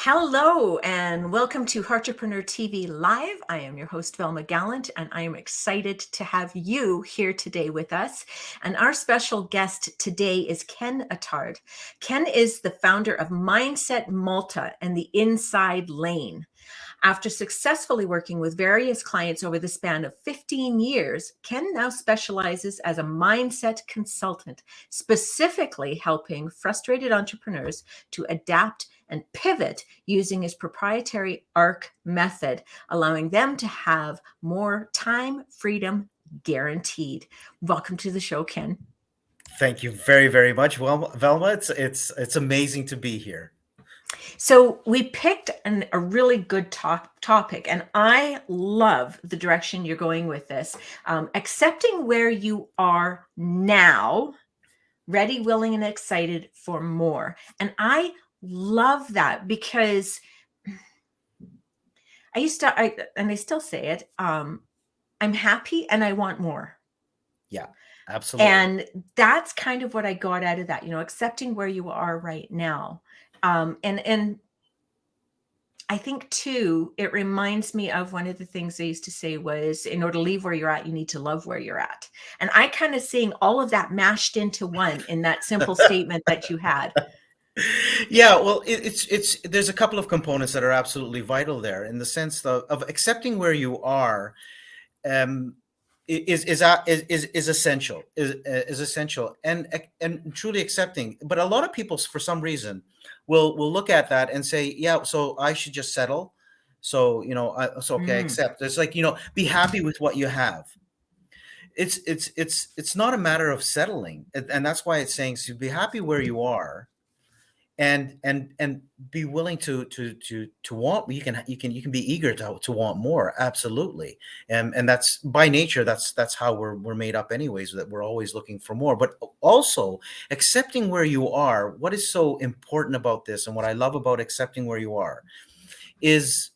Hello and welcome to Heartrepreneur TV Live. I am your host, Velma Gallant, and I am excited to have you here today with us. And our special guest today is Ken Attard. Ken is the founder of Mindset Malta and the Inside Lane. After successfully working with various clients over the span of 15 years, Ken now specializes as a mindset consultant, specifically helping frustrated entrepreneurs to adapt and pivot using his proprietary ARC method, allowing them to have more time freedom guaranteed. Welcome to the show, Ken. Thank you very, very much, Velma. It's amazing to be here. So we picked a really good topic, and I love the direction you're going with this. Accepting where you are now, ready, willing, and excited for more. And I love that because I still say it, I'm happy and I want more. Yeah, absolutely. And that's kind of what I got out of that, accepting where you are right now. And I think too, it reminds me of one of the things I used to say was, in order to leave where you're at, you need to love where you're at. And I kind of seeing all of that mashed into one in that simple statement that you had. Yeah, well, it's there's a couple of components that are absolutely vital there in the sense of accepting where you are. Is essential is essential and truly accepting. But a lot of people, for some reason, will look at that and say, yeah, so I should just settle. So okay, accept. It's like, be happy with what you have. It's not a matter of settling, and that's why it's saying, so be happy where you are, and be willing to want. You can be eager to want more. Absolutely. And that's by nature, that's how we're made up anyways, that we're always looking for more. But also accepting where you are. What is so important about this, and what I love about accepting where you are, is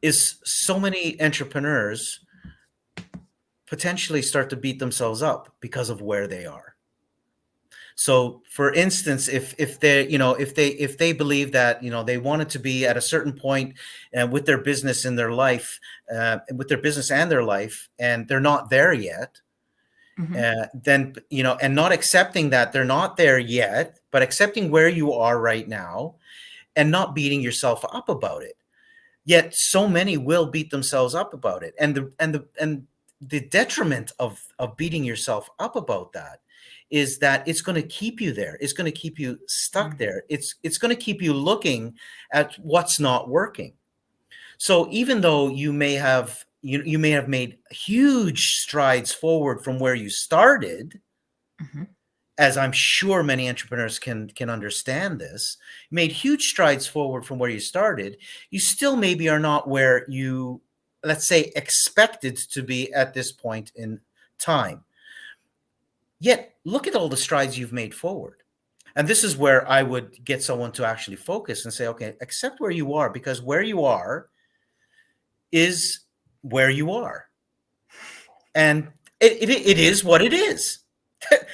so many entrepreneurs potentially start to beat themselves up because of where they are. So, for instance, if they believe that they wanted to be at a certain point with their business in their life, with their business and their life, and they're not there yet, then and not accepting that they're not there yet, but accepting where you are right now, and not beating yourself up about it. Yet, so many will beat themselves up about it, and the detriment of beating yourself up about that is that it's going to keep you there. It's going to keep you stuck there. It's going to keep you looking at what's not working. So even though you may have made huge strides forward from where you started, as I'm sure many entrepreneurs can understand this, made huge strides forward from where you started, you still maybe are not where you, let's say, expected to be at this point in time. Yet, look at all the strides you've made forward. And this is where I would get someone to actually focus and say, okay, accept where you are, because where you are is where you are. And it is what it is.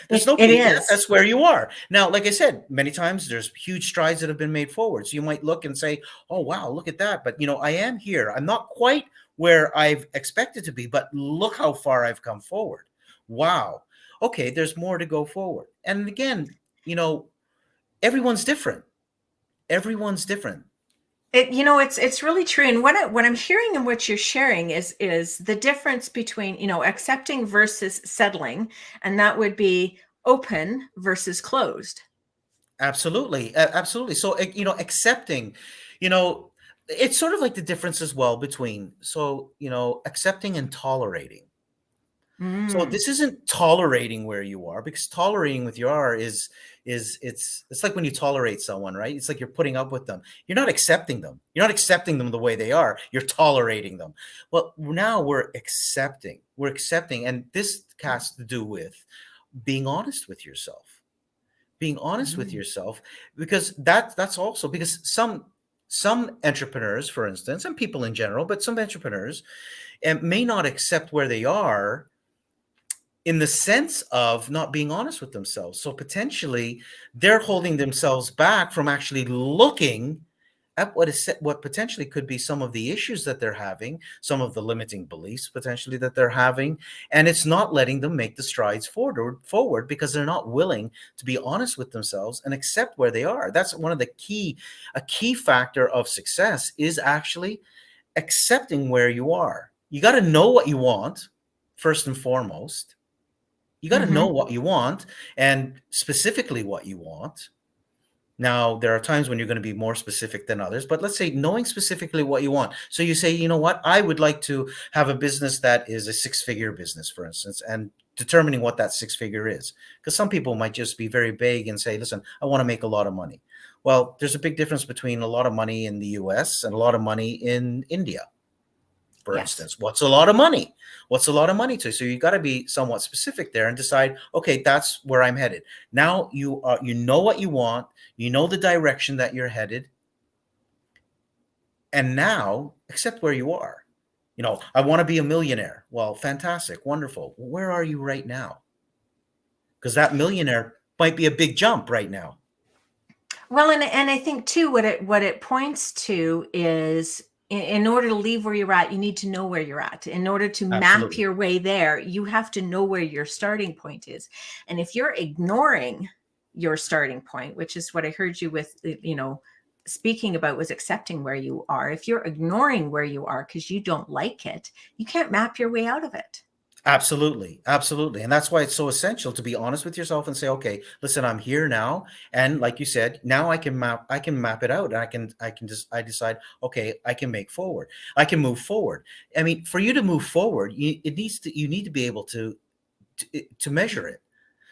There's no BS. That's where you are. Now, like I said, many times there's huge strides that have been made forward. So you might look and say, oh, wow, look at that. But, I am here. I'm not quite where I've expected to be, but look how far I've come forward. Wow. Okay, there's more to go forward. And again, everyone's different. Everyone's different. It's really true. And what I'm hearing and what you're sharing is the difference between, accepting versus settling. And that would be open versus closed. Absolutely. Absolutely. So, accepting, it's sort of like the difference as well between, accepting and tolerating. So this isn't tolerating where you are, because tolerating with you are is it's like when you tolerate someone, right? It's like you're putting up with them. You're not accepting them. You're not accepting them the way they are. You're tolerating them. Well, now we're accepting. We're accepting, and this has to do with being honest with yourself. Being honest with yourself, because that's also because some entrepreneurs, for instance, and people in general, but some entrepreneurs may not accept where they are, in the sense of not being honest with themselves. So potentially they're holding themselves back from actually looking at what potentially could be some of the issues that they're having, some of the limiting beliefs potentially that they're having, and it's not letting them make the strides forward because they're not willing to be honest with themselves and accept where they are. That's one of a key factor of success is actually accepting where you are. You got to know what you want first and foremost. You got to know Hmm. what you want and specifically what you want. Now, there are times when you're going to be more specific than others, but let's say knowing specifically what you want. So you say, you know what, I would like to have a business that is a six-figure business, for instance, and determining what that six-figure is. Because some people might just be very vague and say, listen, I want to make a lot of money. Well, there's a big difference between a lot of money in the US and a lot of money in India, for Yes. instance. What's a lot of money? What's a lot of money to? So you got to be somewhat specific there and decide, okay, that's where I'm headed. Now you know what you want, you know the direction that you're headed, and now accept where you are. You know, I want to be a millionaire. Well, fantastic, wonderful. Where are you right now? Because that millionaire might be a big jump right now. Well, and I think too, what it points to is in order to leave where you're at, you need to know where you're at. In order to map Absolutely. your way there, you have to know where your starting point is. And if you're ignoring your starting point, which is what I heard you with, speaking about, was accepting where you are. If you're ignoring where you are because you don't like it, you can't map your way out of it. Absolutely, absolutely. And that's why it's so essential to be honest with yourself and say, okay, listen, I'm here now. And like you said, now I can map it out. And I decide, okay, I can make forward. I can move forward. I mean, for you to move forward, you need to be able to measure it.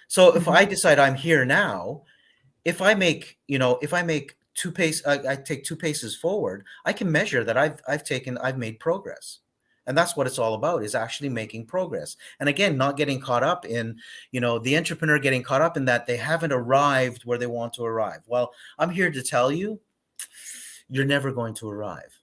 So if Mhm. I decide I'm here now, if I make I take two paces forward, I can measure that I've made progress. And that's what it's all about, is actually making progress. And again, not getting caught up in, the entrepreneur getting caught up in that they haven't arrived where they want to arrive. Well, I'm here to tell you, you're never going to arrive.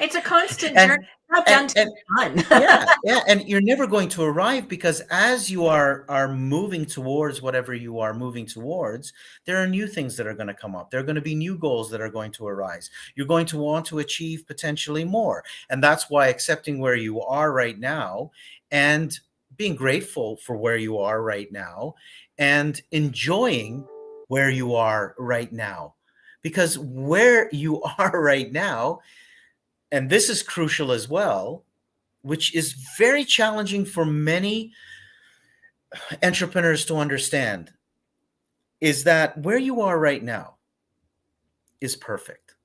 It's a constant journey, And not and done till and it's Yeah, done. yeah, and you're never going to arrive because as you are moving towards whatever you are moving towards, there are new things that are going to come up. There are going to be new goals that are going to arise. You're going to want to achieve potentially more. And that's why accepting where you are right now and being grateful for where you are right now and enjoying where you are right now. Because where you are right now, and this is crucial as well, which is very challenging for many entrepreneurs to understand, is that where you are right now is perfect.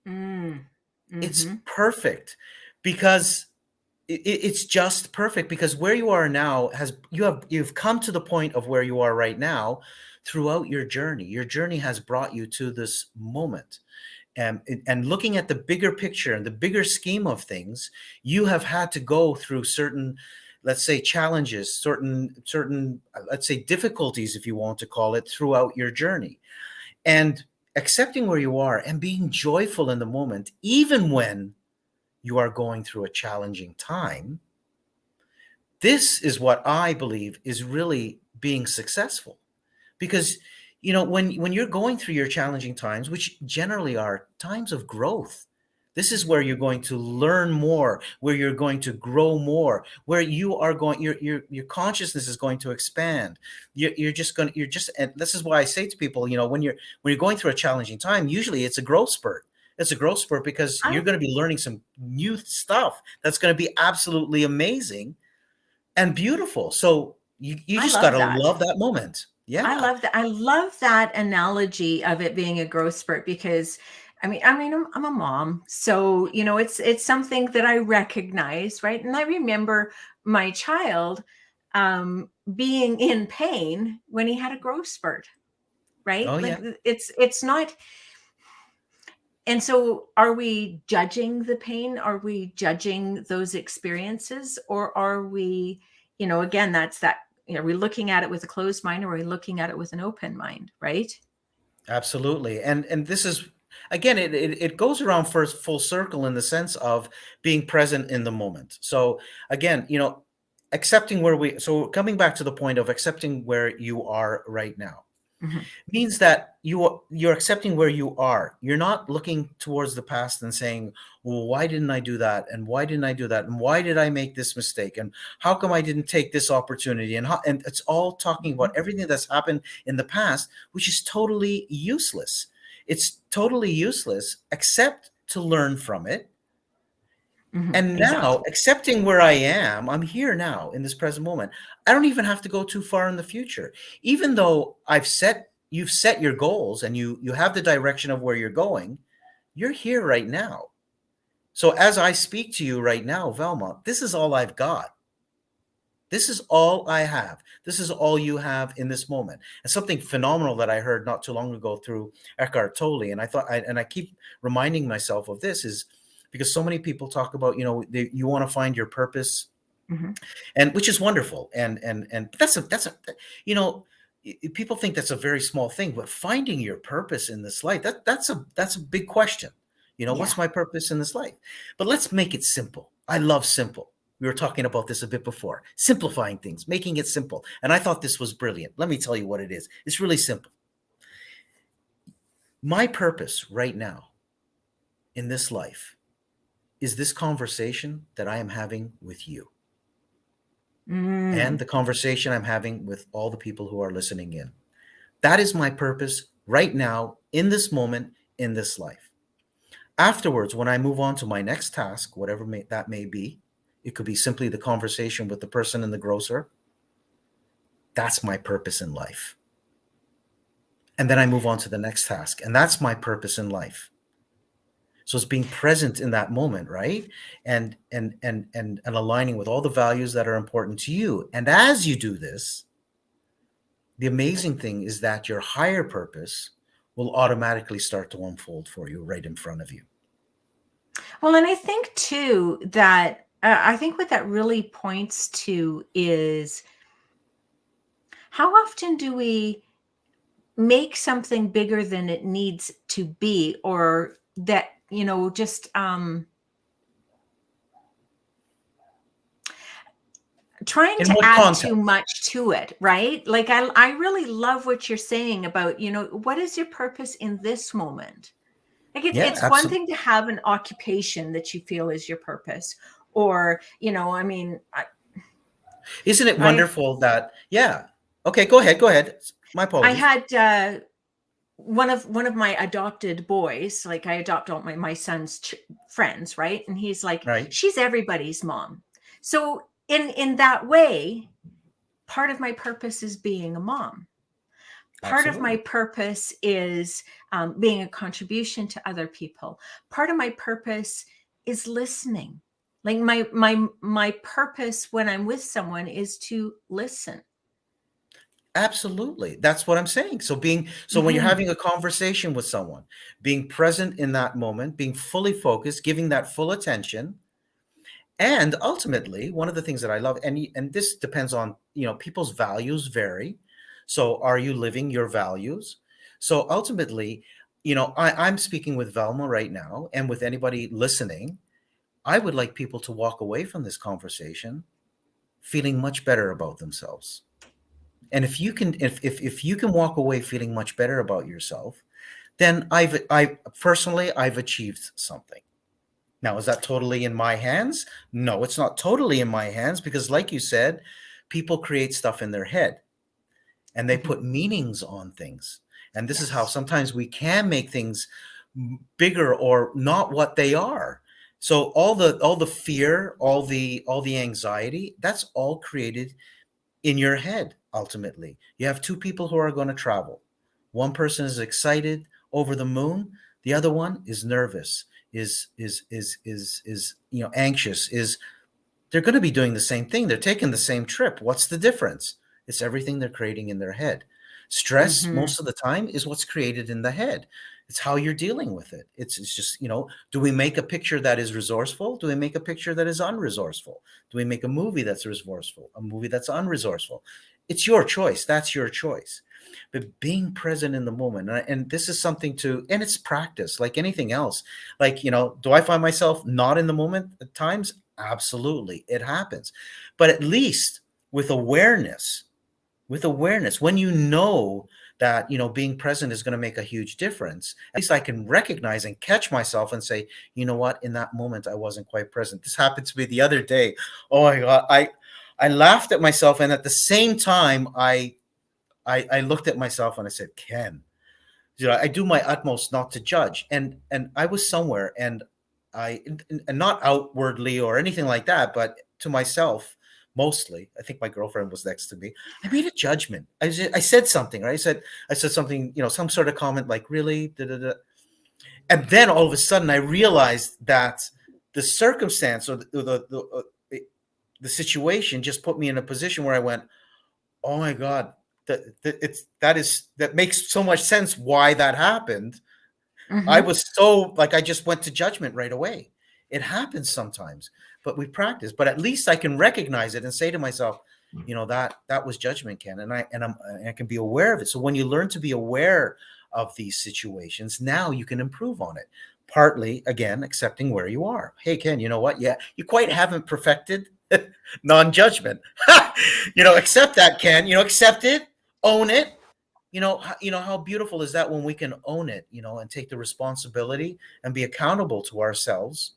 Mm. It's Mhm. perfect because it's just perfect because where you are now you've come to the point of where you are right now throughout your journey. Your journey has brought you to this moment. And looking at the bigger picture and the bigger scheme of things, you have had to go through certain, let's say, challenges, certain let's say difficulties, if you want to call it, throughout your journey. And accepting where you are and being joyful in the moment, even when you are going through a challenging time, this is what I believe is really being successful. Because when you're going through your challenging times, which generally are times of growth, this is where Mhm. you're going to learn more, where you're going to grow more, where you are going your consciousness is going to expand. You're just and this is why I say to people, when you're going through a challenging time, usually it's a growth spurt. It's a growth spurt because I you're going to be learning some new stuff that's going to be absolutely amazing and beautiful. So you I just got love to that. love that moment. I Yeah. love that. I love that analogy of it being a growth spurt because I'm a mom, so it's something that I recognize, right? And I remember my child being in pain when he had a growth spurt, right? Oh, Like yeah. it's not. And so, are we judging the pain? Are we judging those experiences, or are we, again, that's that. Are we looking at it with a closed mind, or are we looking at it with an open mind? Right. Absolutely. And this is again, it goes around first full circle in the sense of being present in the moment. So again, accepting where we so coming back to the point of accepting where you are right now. Mhm. Means that you're accepting where you are. You're not looking towards the past and saying, well, why didn't I do that, and why didn't I do that, and why did I make this mistake, and how come I didn't take this opportunity, and it's all talking Mhm. about everything that's happened in the past, which is totally useless. It's totally useless except to learn from it. Mhm. And now, Exactly. accepting where I am, I'm here now in this present moment. I don't even have to go too far in the future. Even though you've set your goals and you have the direction of where you're going, you're here right now. So as I speak to you right now, Velma, this is all I've got. This is all I have. This is all you have in this moment. And something phenomenal that I heard not too long ago through Eckhart Tolle, and I keep reminding myself of this, is because so many people talk about, you want to find your purpose, Mhm. and which is wonderful, and that's a you know people think that's a very small thing, but finding your purpose in this life, that's a big question. Yeah. What's my purpose in this life? But let's make it simple. I love simple. We were talking about this a bit before, simplifying things, making it simple, and I thought this was brilliant. Let me tell you what it is. It's really simple. My purpose right now in this life is this conversation that I am having with you, and Mm. the conversation I'm having with all the people who are listening in. That is my purpose right now, in this moment, in this life. Afterwards, when I move on to my next task, whatever that may be, it could be simply the conversation with the person in the grocer. That's my purpose in life. And then I move on to the next task, and that's my purpose in life. So it's being present in that moment, right? And aligning with all the values that are important to you. And as you do this, the amazing thing is that your higher purpose will automatically start to unfold for you right in front of you. Well, and I think too that I think what that really points to is how often do we make something bigger than it needs to be, or that, just trying In to what add too context? much to it, right? Like I really love what you're saying about, what is your purpose in this moment? Like Yeah, it's one absolutely. thing to have an occupation that you feel is your purpose, or, I mean, Isn't it I wonderful that, yeah. Okay, go ahead. Go ahead. My I apologies. had one of my adopted boys, like I adopt all my son's friends, right? And he's like, Right. she's everybody's mom. So in that way, part of my purpose is being a mom. Part of my Absolutely. purpose is being a contribution to other people. Part of my purpose is listening. Like my purpose when I'm with someone is to listen. Absolutely. That's what I'm saying. So when you're Hmm. having a conversation with someone, being present in that moment, being fully focused, giving that full attention. And ultimately, one of the things that I love, and this depends on, people's values vary. So are you living your values? So ultimately, I'm speaking with Velma right now, and with anybody listening, I would like people to walk away from this conversation feeling much better about themselves. And if you can walk away feeling much better about yourself, then I personally I've achieved something. Now, is that totally in my hands? No, it's not totally in my hands, because like you said, people create stuff in their head and they Hmm. put meanings on things. And this is how Yes. sometimes we can make things bigger or not what they are. So all the fear, all the anxiety, that's all created in your head. Ultimately, you have two people who are going to travel. One person is excited, over the moon. The other one is nervous, is anxious, is they're going to be doing the same thing. They're taking the same trip. What's the difference? It's everything they're creating in their head. Stress, Hmm. most of the time, is what's created in the head. It's how you're dealing with it. It's just, do we make a picture that is resourceful? Do we make a picture that is unresourceful? Do we make a movie that's resourceful? A movie that's unresourceful? It's your choice. That's your choice. But being present in the moment, and this is something and it's practice like anything else. Like, do I find myself not in the moment at times? Absolutely, it happens. But at least with awareness, when you know that, being present is going to make a huge difference. At least I can recognize and catch myself and say, you know what, in that moment I wasn't quite present. This happened to me the other day. Oh my God, I laughed at myself, and at the same time I looked at myself and I said, Ken, I do my utmost not to judge. And I was somewhere, and and not outwardly or anything like that, but to myself mostly. I think my girlfriend was next to me. I made a judgment. I said something, right? I said something, some sort of comment like, really? Da, da, da. And then all of a sudden I realized that the circumstance or the situation just put me in a position where I went, oh my God, that makes so much sense why that happened. I Mm-hmm. was so like, I just went to judgment right away. It happens sometimes, but we practice. But at least I can recognize it and say to myself, that was judgment, Ken, I can be aware of it. So when you learn to be aware of these situations, now you can improve on it. Partly, again, accepting where you are. Hey, Ken, you know what? Yeah, you quite haven't perfected non-judgment. Accept that, Ken. Accept it, own it. How beautiful is that when we can own it, and take the responsibility and be accountable to ourselves,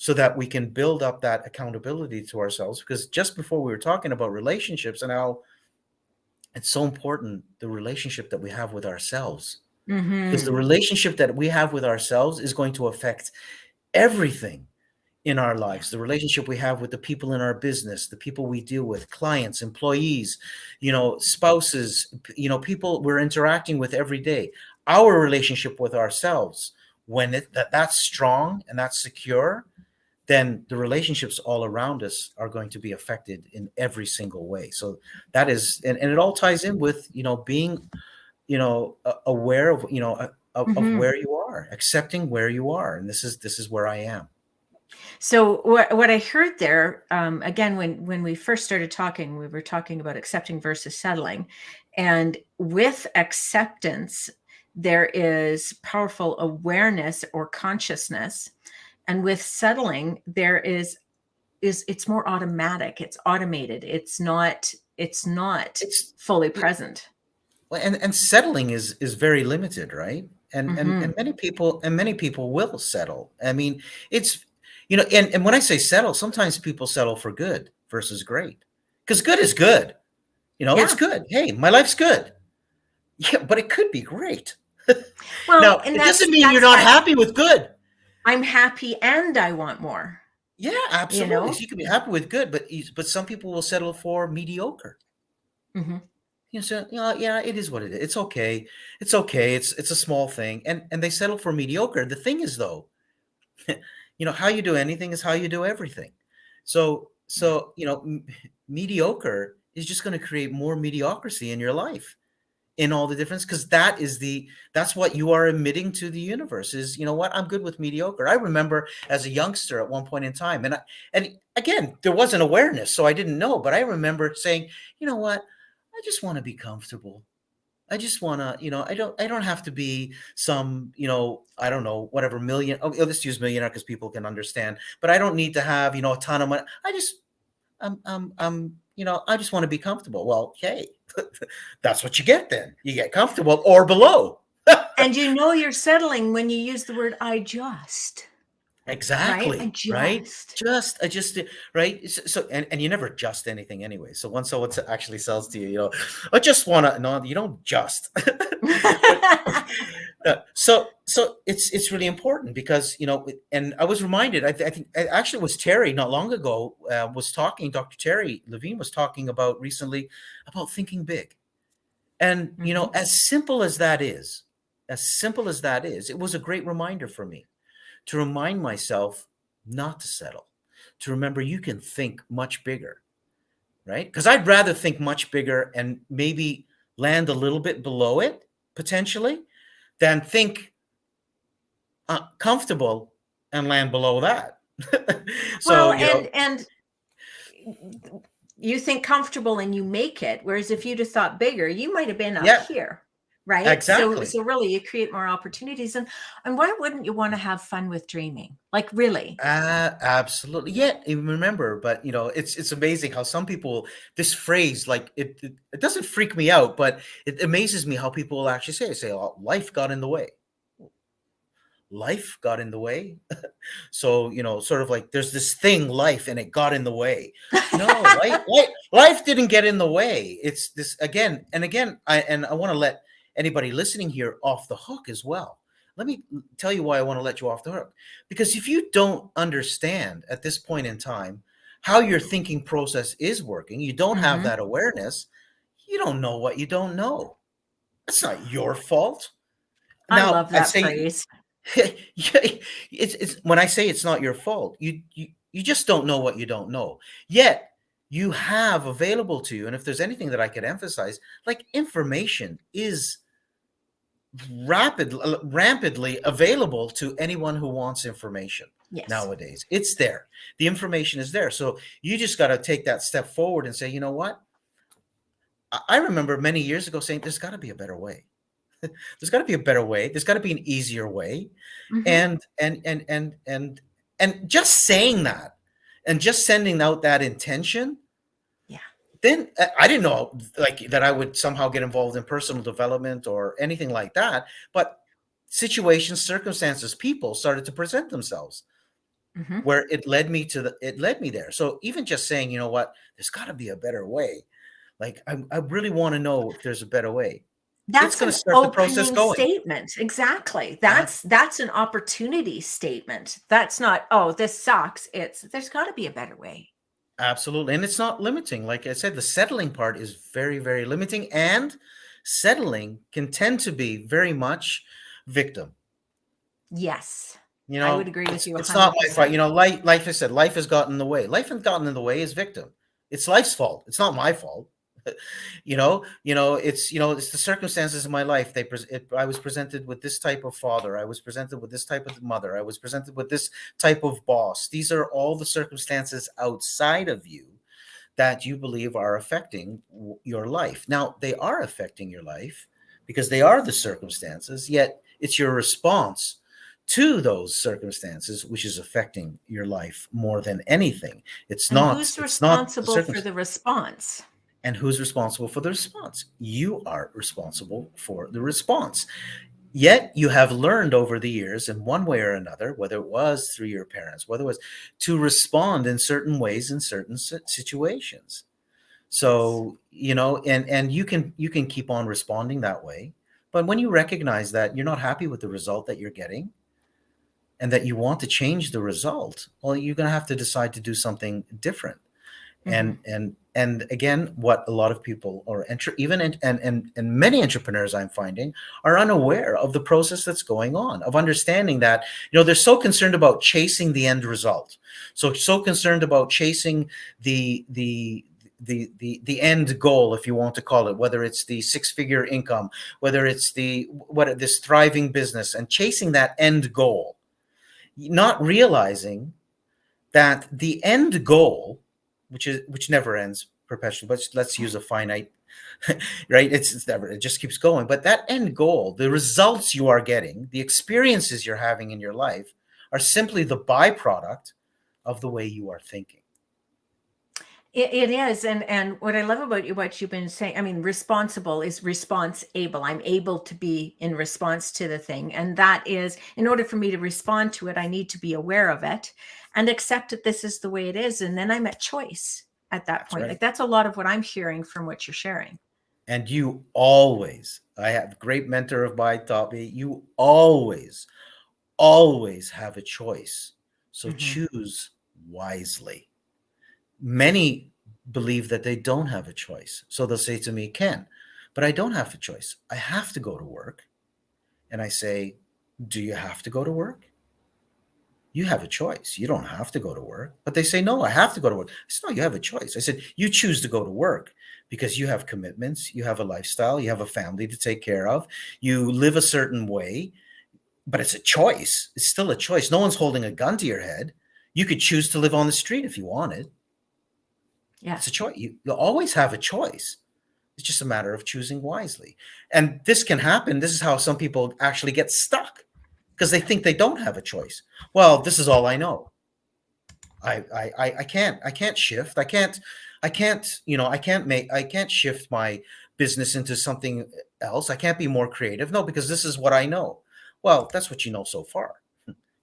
so that we can build up that accountability to ourselves. Because just before we were talking about relationships and how it's so important, the relationship that we have with ourselves, because the Mm-hmm. relationship that we have with ourselves is going to affect everything in our Yeah. lives, the relationship we have with the people in our business, the people we deal with, clients, employees, spouses, people we're interacting with every day. Our relationship with ourselves, when that's strong and that's secure, then the relationships all around us are going to be affected in every single way. So that is, and it all ties in with, being, aware of, of Mm-hmm. where you are, accepting where you are. And this is where I am. So what I heard there, again, when we first started talking, we were talking about accepting versus settling, and with acceptance, there is powerful awareness or consciousness, and with settling, there is it's more automatic, it's automated, it's not It's fully present. Well, and settling is very limited, right? And Hmm. many people will settle. I mean, it's and when I say settle, sometimes people settle for good versus great. Because good is good. It's Yeah. good. Hey, my life's good. Yeah, but it could be great. Well, Now, and it that's doesn't mean you're that's not that happy with good. I'm happy and I want more, Yeah, you absolutely. So know? you can be happy with good, but some people will settle for mediocre. Hmm. So yeah, it is what it is. It's okay. It's okay. It's a small thing, and they settle for mediocre. The thing is, though, how you do anything is how you do everything. Yeah. So mediocre is just going to create more mediocrity in your life, in all the difference, because that's what you are emitting to the universe. Is, what, I'm good with mediocre. I remember as a youngster at one point in time, and again, there wasn't awareness, so I didn't know, but I remember saying, you know what, I just want to be comfortable. I just want to, I don't have to be some, I don't know, whatever million. Oh, let's use millionaire because people can understand. But I don't need to have, a ton of money. I just want to be comfortable. Well, okay, that's what you get then. You get comfortable or below. And you're settling when you use the word I just, right? I Exactly, right? just. I just right. So and you never adjust anything anyway. So once someone actually sells to you, I just want to. No, you don't just. But so it's really important because and I was reminded. I think it actually was Terry not long ago was talking. Dr. Terry Levine was talking about recently about thinking big, and Hmm. as simple as that is, it was a great reminder for me to remind myself not to settle, to remember you can think much bigger, right? Because I'd rather think much bigger and maybe land a little bit below it potentially than think comfortable and land below that. Well, So, and you think comfortable and you make it, whereas if you'd have thought bigger, you might have been up yeah, here. right? So Exactly. so really you create more opportunities, and why wouldn't you want to have fun with dreaming? Like really. Absolutely. Yeah, even remember, but it's amazing how some people, this phrase, like it doesn't freak me out, but it amazes me how people will actually say, "Oh, life got in the way." Life got in the way. So, sort of like there's this thing, life, and it got in the way. No, life didn't get in the way. It's this again and again. I want to let anybody listening here off the hook as well. Let me tell you why I want to let you off the hook. Because if you don't understand at this point in time how your thinking process is working, you don't have Hmm. that awareness, you don't know what you don't know. That's not your fault. I Now, love I that say phrase. yeah, it's when I say it's not your fault, you just don't know what you don't know. Yet you have available to you, and if there's anything that I could emphasize, like information is rampantly available to anyone who wants information Yes. nowadays. It's there. The information is there. So you just got to take that step forward and say, you know what? I remember many years ago saying there's got to be a better way. There's got to be a better way. There's got to be an easier way. Hmm. And just saying that and just sending out that intention, Yeah. then I didn't know like that I would somehow get involved in personal development or anything like that. But situations, circumstances, people started to present themselves Hmm. where it led me there. So even just saying, you know what, there's got to be a better way. Like I really want to know if there's a better way. It's That's going to an start the process opening going. statement. Exactly. Ab- That's an opportunity statement. That's not, oh, this sucks. It's there's got to be a better way. Absolutely. And it's not limiting. Like I said, the settling part is very, very limiting. And settling can tend to be very much victim. Yes. You I would know, agree with you it's not my fault. 100%. Life I said, life has gotten in the way. Life has gotten in the way is victim. It's life's fault. It's not my fault. It's the circumstances of my life. I was presented with this type of father. I was presented with this type of mother. I was presented with this type of boss. These are all the circumstances outside of you that you believe are affecting your life. Now, they are affecting your life because they are the circumstances, yet it's your response to those circumstances which is affecting your life more than anything. And who's It's not the responsible for circumstance. the response? And who's responsible for the response? You are responsible for the response. Yet you have learned over the years, in one way or another, whether it was through your parents, whether it was to respond in certain ways in certain situations. Yes. So, and you can keep on responding that way. But when you recognize that you're not happy with the result that you're getting and that you want to change the result, well, you're going to have to decide to do something different. Hmm. And again, what a lot of people or even and many entrepreneurs I'm finding are unaware of the process that's going on, of understanding that they're so concerned about chasing the end result, so concerned about chasing the end goal, if you want to call it, whether it's the six-figure income, whether it's this thriving business, and chasing that end goal, not realizing that the end goal, which never ends perpetually, but let's use a finite, right? It's never, it just keeps going. But that end goal, the results you are getting, the experiences you're having in your life, are simply the byproduct of the way you are thinking. It is, and what I love about you, what you've been saying, I mean, responsible is response able. I'm able to be in response to the thing, and that is, in order for me to respond to it, I need to be aware of it and accept that this is the way it is, and then I'm at choice at that That's point. right. Like that's a lot of what I'm hearing from what you're sharing. And you always, I have a great mentor of mine taught me, you always have a choice. So Hmm. choose wisely. Many believe that they don't have a choice. So they'll say to me, Ken, but I don't have a choice. I have to go to work. And I say, do you have to go to work? You have a choice. You don't have to go to work. But they say, no, I have to go to work. I said, no, you have a choice. I said, you choose to go to work because you have commitments, you have a lifestyle, you have a family to take care of, you live a certain way, but it's a choice. It's still a choice. No one's holding a gun to your head. You could choose to live on the street if you wanted. Yeah. It's a choice. You'll always have a choice. It's just a matter of choosing wisely. And this can happen. This is how some people actually get stuck because they think they don't have a choice. Well, this is all I know. I can't shift. I can't shift my business into something else. I can't be more creative. No, because this is what I know. Well, that's what you know so far.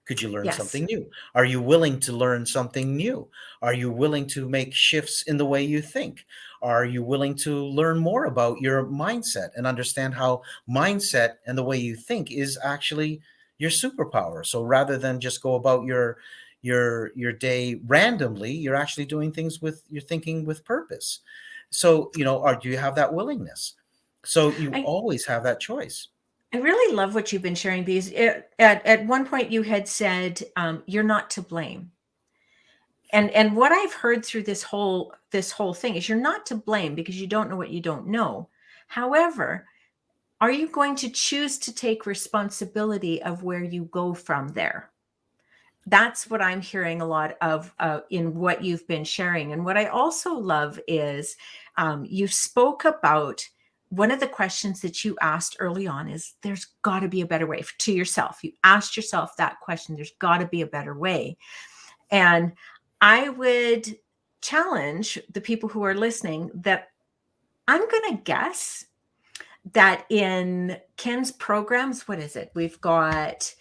Could you learn Yes. something new? Are you willing to learn something new? Are you willing to make shifts in the way you think? Are you willing to learn more about your mindset and understand how mindset and the way you think is actually your superpower? So rather than just go about your day randomly, you're actually doing things with you're thinking with purpose. So, do you have that willingness? So you I, always have that choice. I really love what you've been sharing because at one point you had said you're not to blame. And what I've heard through this whole thing is you're not to blame because you don't know what you don't know. However, are you going to choose to take responsibility of where you go from there? That's what I'm hearing a lot of in what you've been sharing. And what I also love is you spoke about one of the questions that you asked early on is there's got to be a better way to yourself. You asked yourself that question, there's got to be a better way. And I would challenge the people who are listening that I'm going to guess that in Ken's programs, what is it? We've got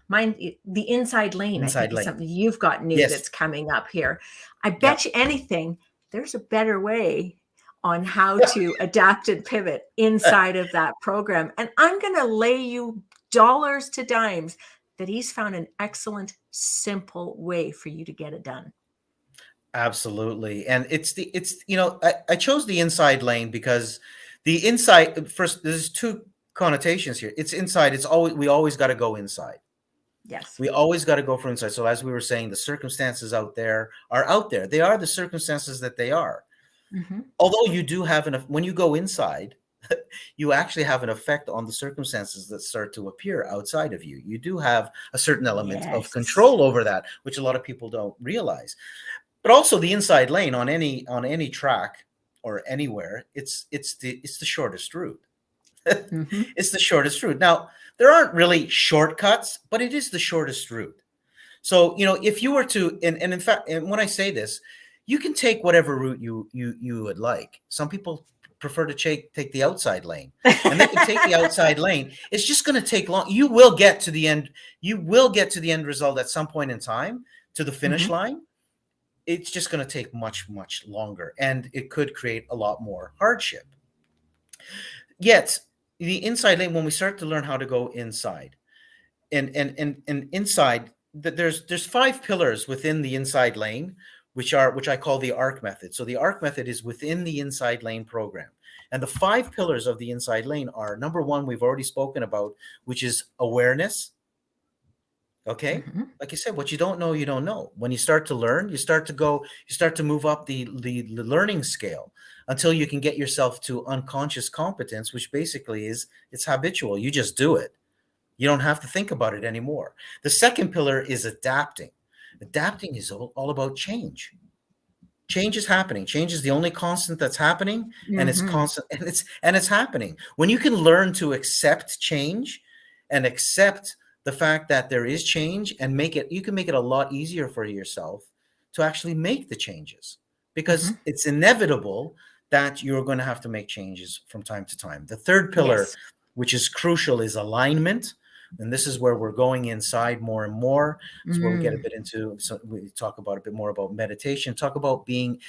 mine, the inside lane, I Inside think is lane. something you've got new Yes. that's coming up here. I bet Yep. you anything there's a better way on how to adapt and pivot inside of that program. And I'm going to lay you dollars to dimes that he's found an excellent, simple way for you to get it done. Absolutely. And I chose the inside lane because the inside first, there's two connotations here. It's inside, we always got to go inside. Yes. We always got to go for inside. So as we were saying, the circumstances out there are out there. They are the circumstances that they are. Hmm. Although you do have when you go inside, you actually have an effect on the circumstances that start to appear outside of you. You do have a certain element of Yes. control over that, which a lot of people don't realize. But also the inside lane on any track or anywhere, it's the shortest route. Hmm. It's the shortest route. Now, there aren't really shortcuts, but it is the shortest route. So, if you were to, and in fact, and when I say this, you can take whatever route you would like. Some people prefer to take the outside lane, and they can take the outside lane. It's just going to take long. You will get to the end. You will get to the end result at some point in time, to the finish Hmm. line. It's just going to take much, much longer, and it could create a lot more hardship. Yet, the inside lane, when we start to learn how to go inside, and inside, there's five pillars within the inside lane, which I call the arc method. So the arc method is within the inside lane program. And the five pillars of the inside lane are: number one, we've already spoken about, which is awareness. Okay. Hmm. Like you said, what you don't know, you don't know. When you start to learn, you start to move up the learning scale until you can get yourself to unconscious competence, which basically is it's habitual. You just do it. You don't have to think about it anymore. The second pillar is adapting. Adapting is all about change. Change is happening. Change is the only constant that's happening, and it's Hmm. constant, and it's happening. When you can learn to accept change and accept the fact that there is change, and you can make it a lot easier for yourself to actually make the changes, because Hmm. it's inevitable that you're going to have to make changes from time to time. The third pillar, Yes. which is crucial, is alignment. And this is where we're going inside more and more. It's where we get a Mm. bit into, so we talk about a bit more about meditation, talk about being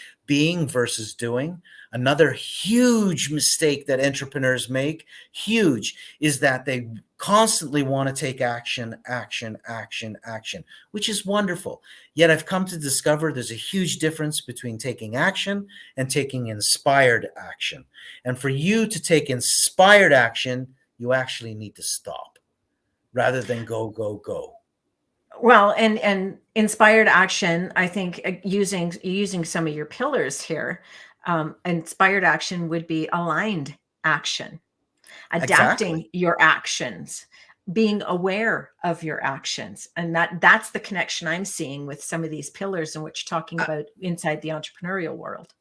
versus doing. Another huge mistake that entrepreneurs make, huge, is that they constantly want to take action, action, action, action, which is wonderful. Yet I've come to discover there's a huge difference between taking action and taking inspired action. And for you to take inspired action, you actually need to stop rather than go, go, go. Well, and inspired action, I think using some of your pillars here, inspired action would be aligned action, Exactly. adapting your actions, being aware of your actions, and that's the connection I'm seeing with some of these pillars and what you're talking A- about inside the entrepreneurial world.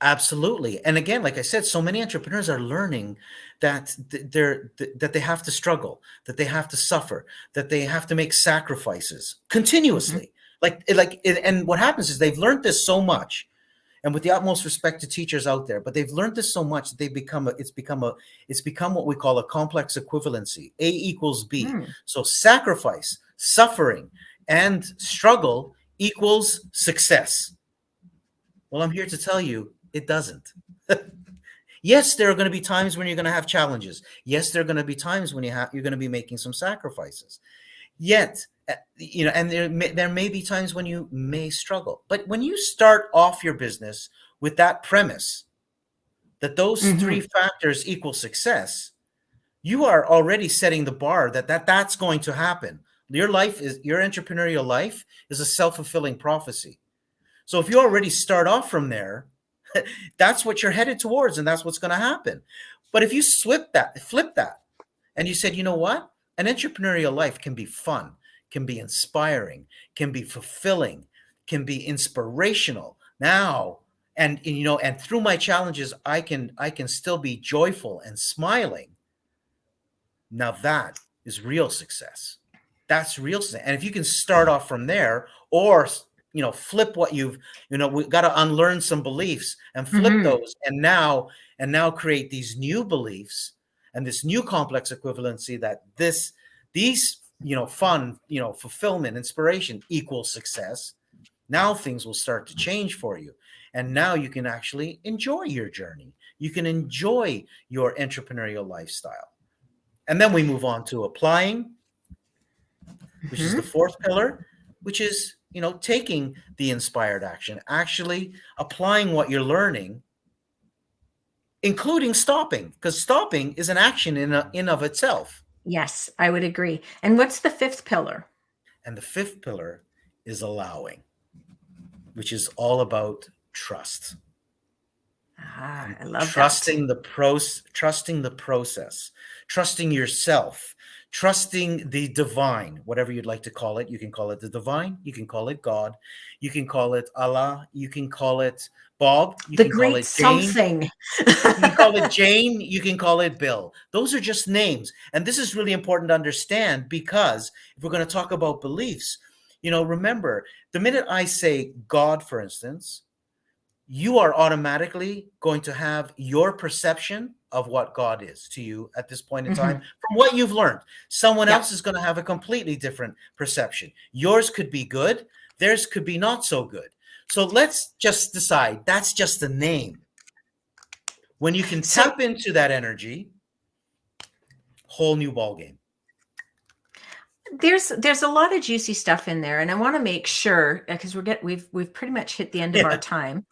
Absolutely. And again, like I said, so many entrepreneurs are learning that that they have to struggle, that they have to suffer, that they have to make sacrifices Hmm. continuously. And what happens is they've learned this so much, and with the utmost respect to teachers out there, but they've learned this so much that it's become what we call a complex equivalency. A equals B. Mm. So sacrifice, suffering, and struggle equals success. Well, I'm here to tell you it doesn't. Yes, there are going to be times when you're going to have challenges. Yes, there are going to be times when you're going to be making some sacrifices. Yet, and there may be times when you may struggle. But when you start off your business with that premise that those three Hmm. factors equal success, you are already setting the bar that's going to happen. Your entrepreneurial life is a self-fulfilling prophecy. So if you already start off from there, that's what you're headed towards, and that's what's going to happen. But if you flip that, and you said, you know what? An entrepreneurial life can be fun, can be inspiring, can be fulfilling, can be inspirational. Now, and through my challenges, I can still be joyful and smiling. Now that is real success. That's real success. And if you can start off from there, or flip what we've got to unlearn some beliefs and flip Hmm. those, and now create these new beliefs and this new complex equivalency that these fun, fulfillment, inspiration equals success. Now things will start to change for you. And now you can actually enjoy your journey. You can enjoy your entrepreneurial lifestyle. And then we move on to applying, which is the Hmm. fourth pillar, which is, taking the inspired action, actually applying what you're learning, including stopping, because stopping is an action in of itself. Yes, I would agree. And what's the fifth pillar? And the fifth pillar is allowing, which is all about trust. Ah, And I love that. trusting the process, trusting yourself, trusting the divine, whatever you'd like to call it. You can call it the divine, you can call it God, you can call it Allah, you can call it Bob, you The can call great it Jane, something. you can call it Jane, you can call it Bill. Those are just names. And this is really important to understand, because if we're going to talk about beliefs, remember, the minute I say God, for instance, you are automatically going to have your perception of what God is to you at this point in time Hmm. from what you've learned. Someone Yep. else is going to have a completely different perception. Yours could be good, theirs could be not so good. So let's just decide that's just a name. When you can So tap into that energy, whole new ball game. there's a lot of juicy stuff in there, and I want to make sure, because we've pretty much hit the end of our Yeah. time,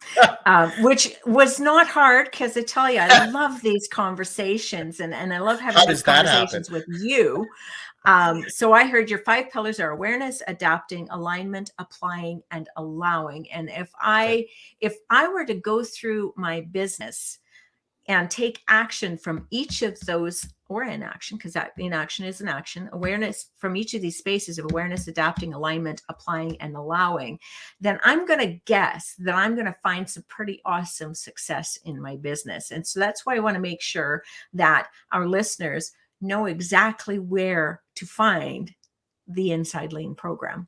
which was not hard, because I tell you, I love these conversations, and I love How having these does that happen? conversations with you. So I heard your five pillars are awareness, adapting, alignment, applying, and allowing. And Okay. if I were to go through my business and take action from each of those, or inaction, because that inaction is an action, awareness from each of these spaces of awareness, adapting, alignment, applying, and allowing, then I'm going to guess that I'm going to find some pretty awesome success in my business. And so that's why I want to make sure that our listeners know exactly where to find the Inside Lane program.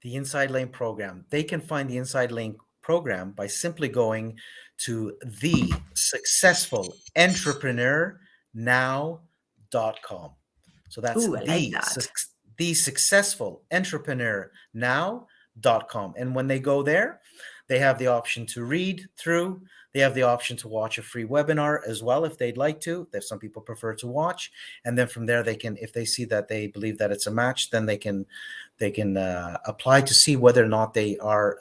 The Inside Lane program. They can find the Inside Lane program by simply going to the successful entrepreneur now.com. So that's Ooh, I like that. the successful entrepreneur now.com. And when they go there, they have the option to read through. They have the option to watch a free webinar as well if they'd like to. There's some people prefer to watch, and then from there they can, if they see that they believe that it's a match, then they can apply to see whether or not they are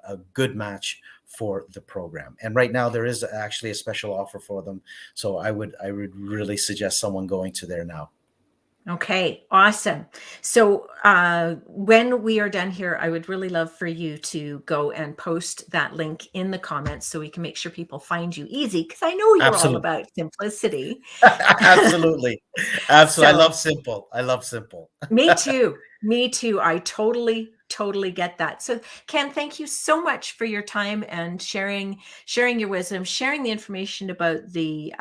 a good match for the program. And right now there is actually a special offer for them. So I would really suggest someone going to there now. Okay, awesome. So when we are done here, I would really love for you to go and post that link in the comments so we can make sure people find you easy, because I know you're all Absolutely. about simplicity. Absolutely. Absolutely. I So love simple. I love simple. me too. Me too. I totally Totally get that. So Ken, thank you so much for your time and sharing your wisdom, sharing the information about the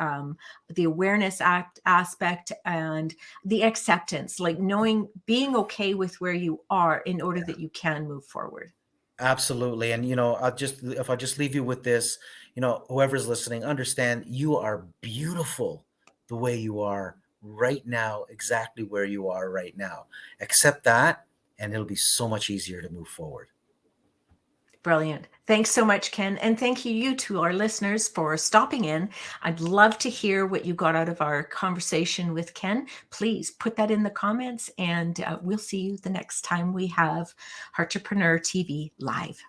awareness act aspect and the acceptance, like knowing, being okay with where you are in order that you can move forward. Absolutely. And if I just leave you with this, whoever's listening, understand you are beautiful the way you are right now, exactly where you are right now. Accept that, and it'll be so much easier to move forward. Brilliant. Thanks so much, Ken. And thank you to our listeners for stopping in. I'd love to hear what you got out of our conversation with Ken. Please put that in the comments, and we'll see you the next time we have Entrepreneur TV Live.